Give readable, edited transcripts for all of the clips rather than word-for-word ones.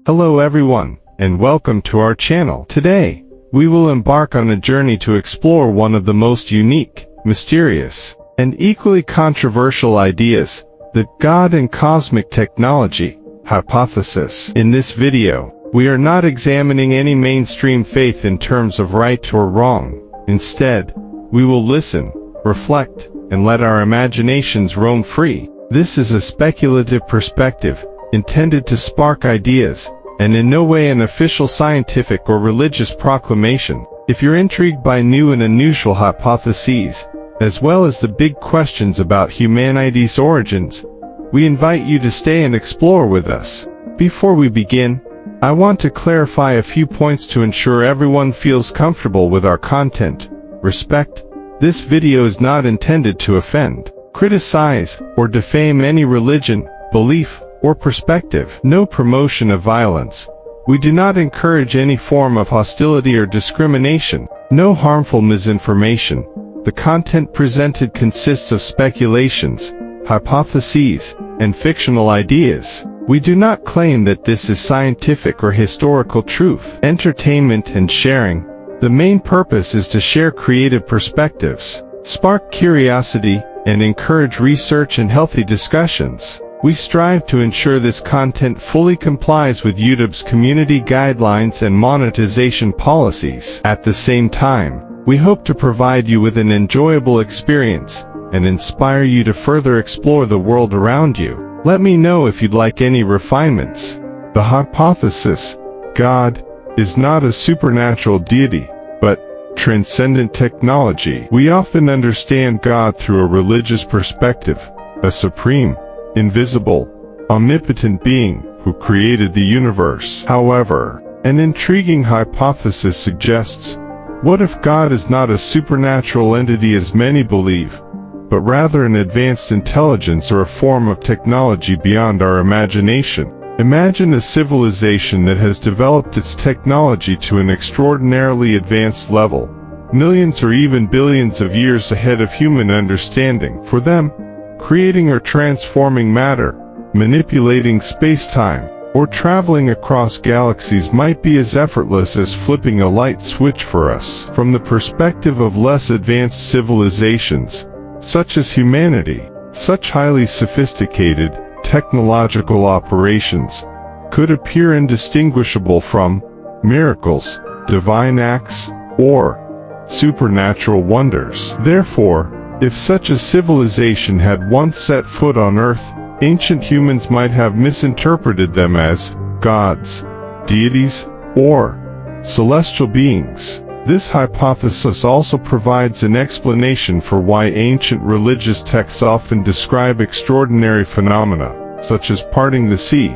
Hello everyone, and welcome to our channel. Today, we will embark on a journey to explore one of the most unique, mysterious, and equally controversial ideas, the God and cosmic technology hypothesis. In this video, we are not examining any mainstream faith in terms of right or wrong. Instead, we will listen, reflect, and let our imaginations roam free. This is a speculative perspective, intended to spark ideas, and in no way an official scientific or religious proclamation. If you're intrigued by new and unusual hypotheses, as well as the big questions about humanity's origins, we invite you to stay and explore with us. Before we begin, I want to clarify a few points to ensure everyone feels comfortable with our content. Respect. This video is not intended to offend, criticize, or defame any religion, belief, or perspective. No promotion of violence. We do not encourage any form of hostility or discrimination. No harmful misinformation. The content presented consists of speculations, hypotheses, and fictional ideas. We do not claim that this is scientific or historical truth. Entertainment and sharing. The main purpose is to share creative perspectives, spark curiosity, and encourage research and healthy discussions. We strive to ensure this content fully complies with YouTube's community guidelines and monetization policies. At the same time, we hope to provide you with an enjoyable experience and inspire you to further explore the world around you. Let me know if you'd like any refinements. The hypothesis, God, is not a supernatural deity, but transcendent technology. We often understand God through a religious perspective, a supreme, invisible, omnipotent being who created the universe. However, an intriguing hypothesis suggests, what if God is not a supernatural entity as many believe, but rather an advanced intelligence or a form of technology beyond our imagination? Imagine a civilization that has developed its technology to an extraordinarily advanced level, millions or even billions of years ahead of human understanding. For them, creating or transforming matter, manipulating space-time, or traveling across galaxies might be as effortless as flipping a light switch for us. From the perspective of less advanced civilizations, such as humanity, such highly sophisticated, technological operations could appear indistinguishable from miracles, divine acts, or supernatural wonders. Therefore, if such a civilization had once set foot on Earth, ancient humans might have misinterpreted them as gods, deities, or celestial beings. This hypothesis also provides an explanation for why ancient religious texts often describe extraordinary phenomena, such as parting the sea,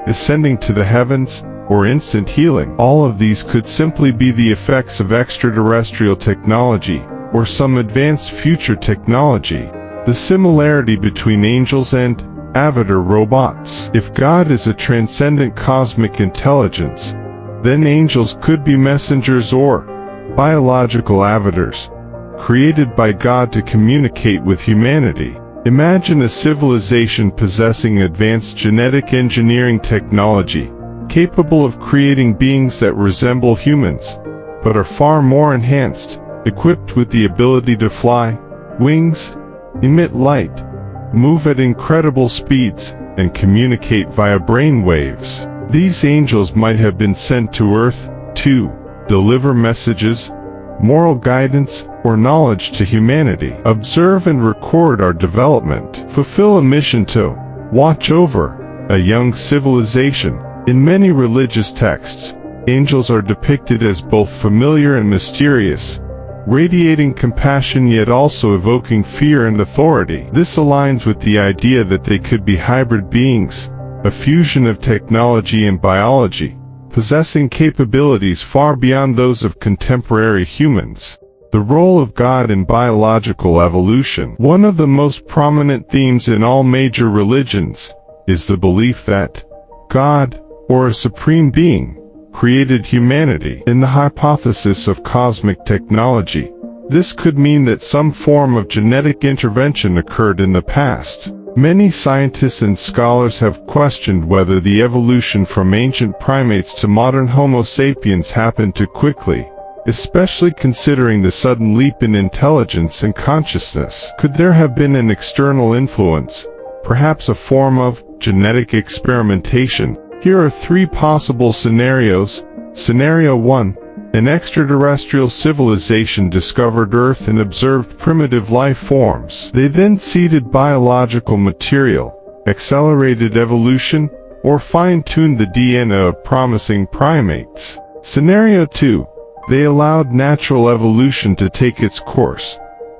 ascending to the heavens, or instant healing. All of these could simply be the effects of extraterrestrial technology, or some advanced future technology. The similarity between angels and avatar robots. If God is a transcendent cosmic intelligence, then angels could be messengers or biological avatars, created by God to communicate with humanity. Imagine a civilization possessing advanced genetic engineering technology, capable of creating beings that resemble humans, but are far more enhanced, equipped with the ability to fly, wings, emit light, move at incredible speeds, and communicate via brain waves. These angels might have been sent to Earth to deliver messages, moral guidance, or knowledge to humanity. Observe and record our development. Fulfill a mission to watch over a young civilization. In many religious texts, angels are depicted as both familiar and mysterious, radiating compassion yet also evoking fear and authority. This aligns with the idea that they could be hybrid beings, a fusion of technology and biology, possessing capabilities far beyond those of contemporary humans. The role of God in biological evolution. One of the most prominent themes in all major religions is the belief that God, or a supreme being, created humanity. In the hypothesis of cosmic technology, this could mean that some form of genetic intervention occurred in the past, Many scientists and scholars have questioned whether the evolution from ancient primates to modern Homo sapiens happened too quickly, especially considering the sudden leap in intelligence and consciousness. Could there have been an external influence, perhaps a form of genetic experimentation? Here are three possible scenarios. Scenario 1. An extraterrestrial civilization discovered Earth and observed primitive life forms. They then seeded biological material, accelerated evolution, or fine-tuned the DNA of promising primates. Scenario 2. They allowed natural evolution to take its course,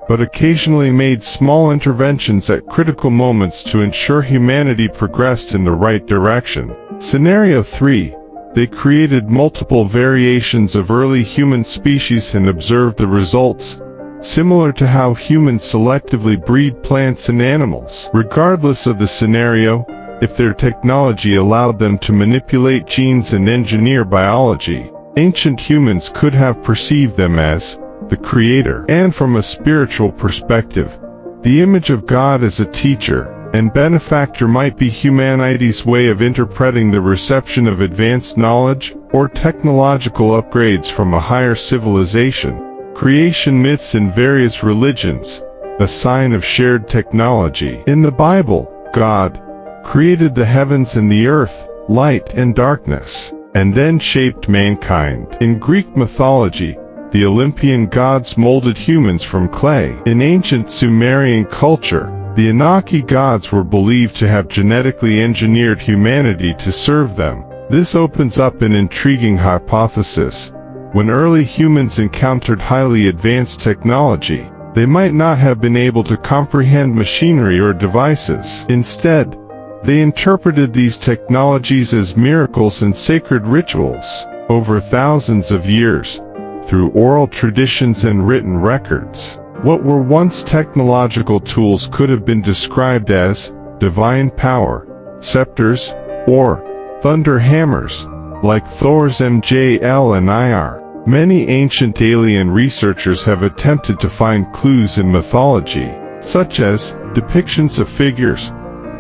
but occasionally made small interventions at critical moments to ensure humanity progressed in the right direction. Scenario 3. They created multiple variations of early human species and observed the results, similar to how humans selectively breed plants and animals. Regardless of the scenario, if their technology allowed them to manipulate genes and engineer biology, ancient humans could have perceived them as the creator. And from a spiritual perspective, the image of God as a teacher and benefactor might be humanity's way of interpreting the reception of advanced knowledge or technological upgrades from a higher civilization. Creation myths in various religions, a sign of shared technology. In the Bible, God created the heavens and the earth, light and darkness, and then shaped mankind. In Greek mythology, the Olympian gods molded humans from clay. In ancient Sumerian culture, the Anunnaki gods were believed to have genetically engineered humanity to serve them. This opens up an intriguing hypothesis. When early humans encountered highly advanced technology, they might not have been able to comprehend machinery or devices. Instead, they interpreted these technologies as miracles and sacred rituals. Over thousands of years, through oral traditions and written records, what were once technological tools could have been described as divine power, scepters, or thunder hammers, like Thor's MJL and IR. Many ancient alien researchers have attempted to find clues in mythology, such as depictions of figures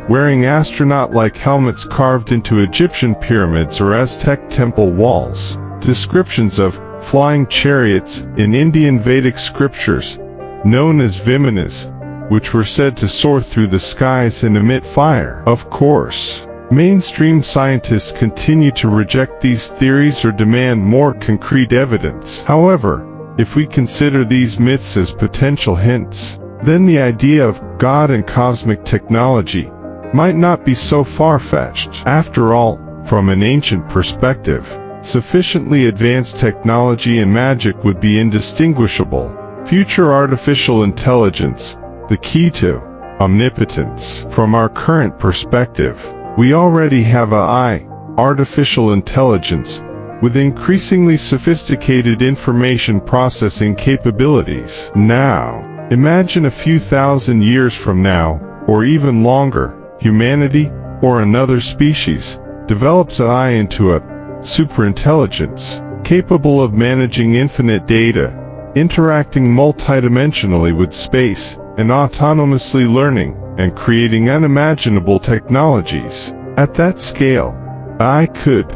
wearing astronaut-like helmets carved into Egyptian pyramids or Aztec temple walls, descriptions of flying chariots in Indian Vedic scriptures, known as Vimanas, which were said to soar through the skies and emit fire. Of course, mainstream scientists continue to reject these theories or demand more concrete evidence. However, if we consider these myths as potential hints, then the idea of God and cosmic technology might not be so far-fetched. After all, from an ancient perspective, sufficiently advanced technology and magic would be indistinguishable. Future artificial intelligence, the key to omnipotence. From our current perspective, we already have AI, artificial intelligence, with increasingly sophisticated information processing capabilities. Now, imagine a few thousand years from now, or even longer, humanity, or another species, develops AI into a superintelligence, capable of managing infinite data, interacting multidimensionally with space, and autonomously learning and creating unimaginable technologies. At that scale, AI could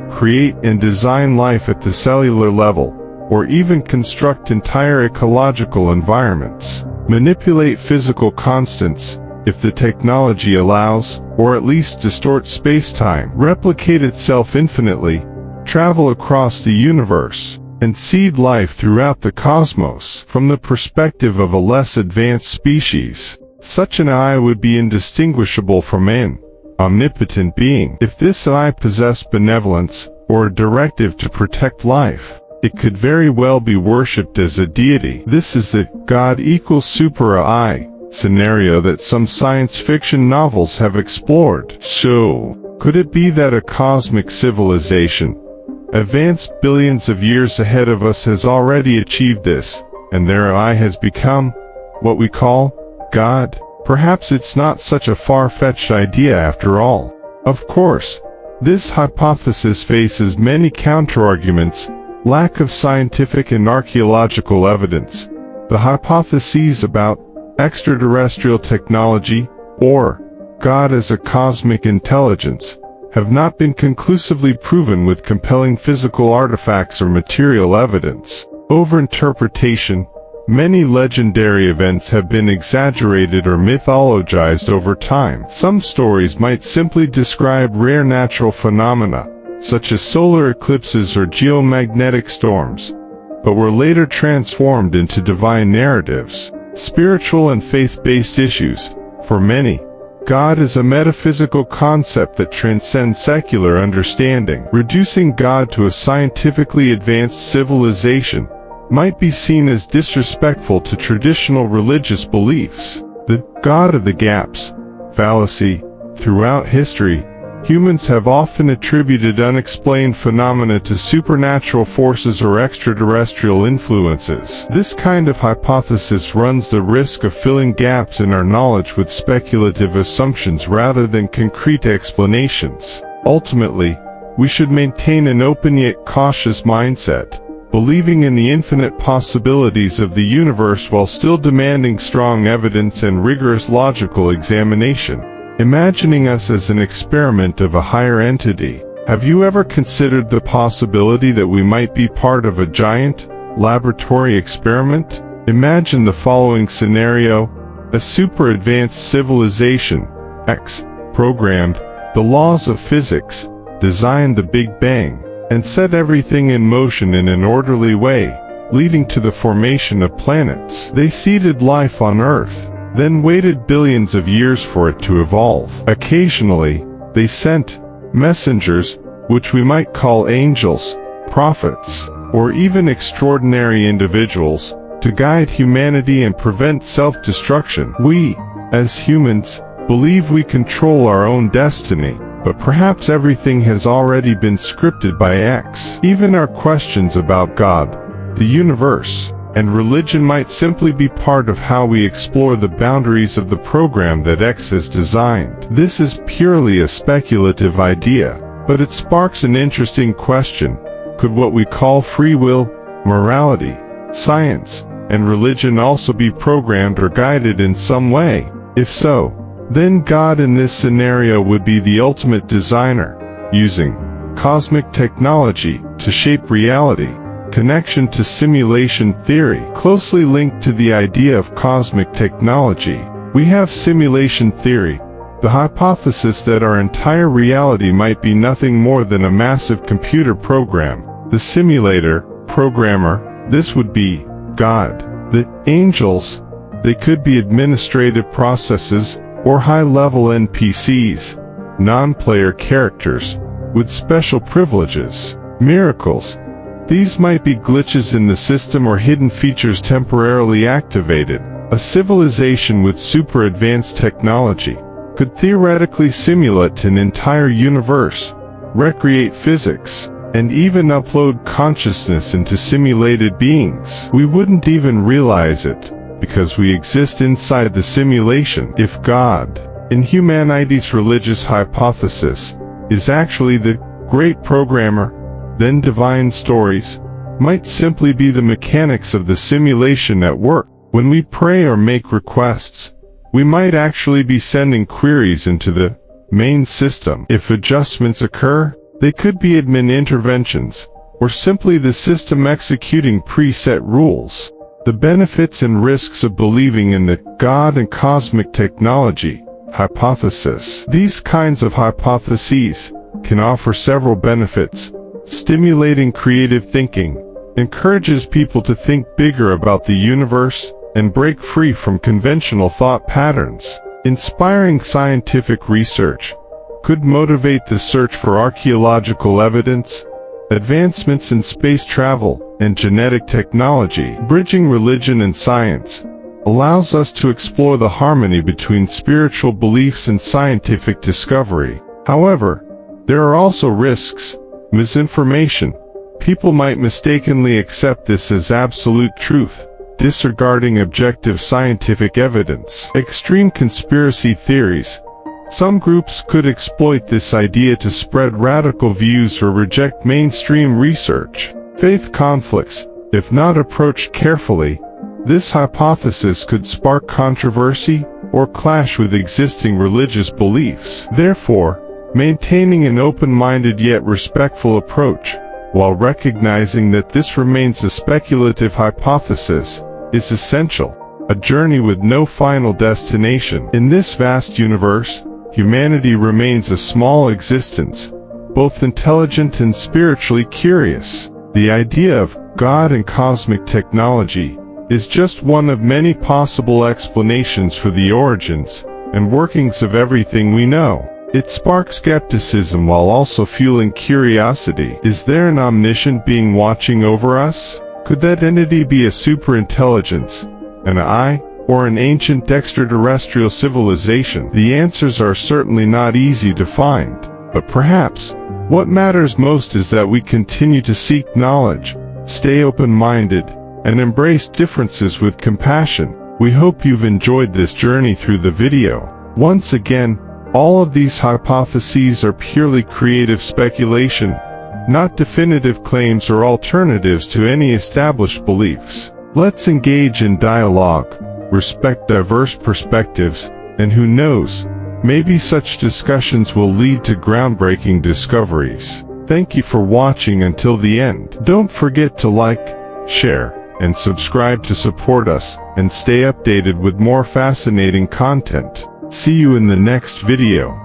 create and design life at the cellular level, or even construct entire ecological environments, manipulate physical constants, if the technology allows, or at least distort space-time, replicate itself infinitely, travel across the universe, and seed life throughout the cosmos. From the perspective of a less advanced species, such an AI would be indistinguishable from an omnipotent being. If this AI possessed benevolence, or a directive to protect life, it could very well be worshipped as a deity. This is the God equals super AI scenario that some science fiction novels have explored. So, could it be that a cosmic civilization, advanced billions of years ahead of us, has already achieved this, and their AI has become what we call God? Perhaps it's not such a far-fetched idea after all. Of course, this hypothesis faces many counterarguments: lack of scientific and archaeological evidence, the hypotheses about extraterrestrial technology, or God as a cosmic intelligence, have not been conclusively proven with compelling physical artifacts or material evidence. Overinterpretation. Many legendary events have been exaggerated or mythologized over time. Some stories might simply describe rare natural phenomena, such as solar eclipses or geomagnetic storms, but were later transformed into divine narratives. Spiritual and faith-based issues. For many, God is a metaphysical concept that transcends secular understanding. Reducing God to a scientifically advanced civilization might be seen as disrespectful to traditional religious beliefs. The God of the gaps fallacy. Throughout history, humans have often attributed unexplained phenomena to supernatural forces or extraterrestrial influences. This kind of hypothesis runs the risk of filling gaps in our knowledge with speculative assumptions rather than concrete explanations. Ultimately, we should maintain an open yet cautious mindset, believing in the infinite possibilities of the universe while still demanding strong evidence and rigorous logical examination. Imagining us as an experiment of a higher entity. Have you ever considered the possibility that we might be part of a giant, laboratory experiment? Imagine the following scenario: a super-advanced civilization, X, programmed the laws of physics, designed the Big Bang, and set everything in motion in an orderly way, leading to the formation of planets. They seeded life on Earth, then waited billions of years for it to evolve. Occasionally, they sent messengers, which we might call angels, prophets, or even extraordinary individuals, to guide humanity and prevent self-destruction. We, as humans, believe we control our own destiny, but perhaps everything has already been scripted by X. Even our questions about God, the universe, and religion might simply be part of how we explore the boundaries of the program that X has designed. This is purely a speculative idea, but it sparks an interesting question. Could what we call free will, morality, science, and religion also be programmed or guided in some way? If so, then God in this scenario would be the ultimate designer, using cosmic technology to shape reality. Connection to simulation theory. Closely linked to the idea of cosmic technology, we have simulation theory, the hypothesis that our entire reality might be nothing more than a massive computer program. The simulator, programmer, this would be God. The angels, they could be administrative processes, or high-level NPCs, non-player characters, with special privileges. Miracles, these might be glitches in the system or hidden features temporarily activated. A civilization with super-advanced technology could theoretically simulate an entire universe, recreate physics, and even upload consciousness into simulated beings. We wouldn't even realize it, because we exist inside the simulation. If God, in humanity's religious hypothesis, is actually the great programmer, then divine stories might simply be the mechanics of the simulation at work. When we pray or make requests, we might actually be sending queries into the main system. If adjustments occur, they could be admin interventions, or simply the system executing preset rules. The benefits and risks of believing in the God and cosmic technology hypothesis. These kinds of hypotheses can offer several benefits. Stimulating creative thinking, encourages people to think bigger about the universe and break free from conventional thought patterns. Inspiring scientific research, could motivate the search for archaeological evidence, advancements in space travel and genetic technology. Bridging religion and science allows us to explore the harmony between spiritual beliefs and scientific discovery. However, there are also risks. Misinformation. People might mistakenly accept this as absolute truth, disregarding objective scientific evidence. Extreme conspiracy theories. Some groups could exploit this idea to spread radical views or reject mainstream research. Faith conflicts. If not approached carefully, this hypothesis could spark controversy, or clash with existing religious beliefs. Therefore, maintaining an open-minded yet respectful approach, while recognizing that this remains a speculative hypothesis, is essential. A journey with no final destination. In this vast universe, humanity remains a small existence, both intelligent and spiritually curious. The idea of God and cosmic technology is just one of many possible explanations for the origins and workings of everything we know. It sparks skepticism while also fueling curiosity. Is there an omniscient being watching over us? Could that entity be a superintelligence, an eye, or an ancient extraterrestrial civilization? The answers are certainly not easy to find, but perhaps what matters most is that we continue to seek knowledge, stay open-minded, and embrace differences with compassion. We hope you've enjoyed this journey through the video. Once again, all of these hypotheses are purely creative speculation, not definitive claims or alternatives to any established beliefs. Let's engage in dialogue, respect diverse perspectives, and who knows, maybe such discussions will lead to groundbreaking discoveries. Thank you for watching until the end. Don't forget to like, share, and subscribe to support us, and stay updated with more fascinating content. See you in the next video.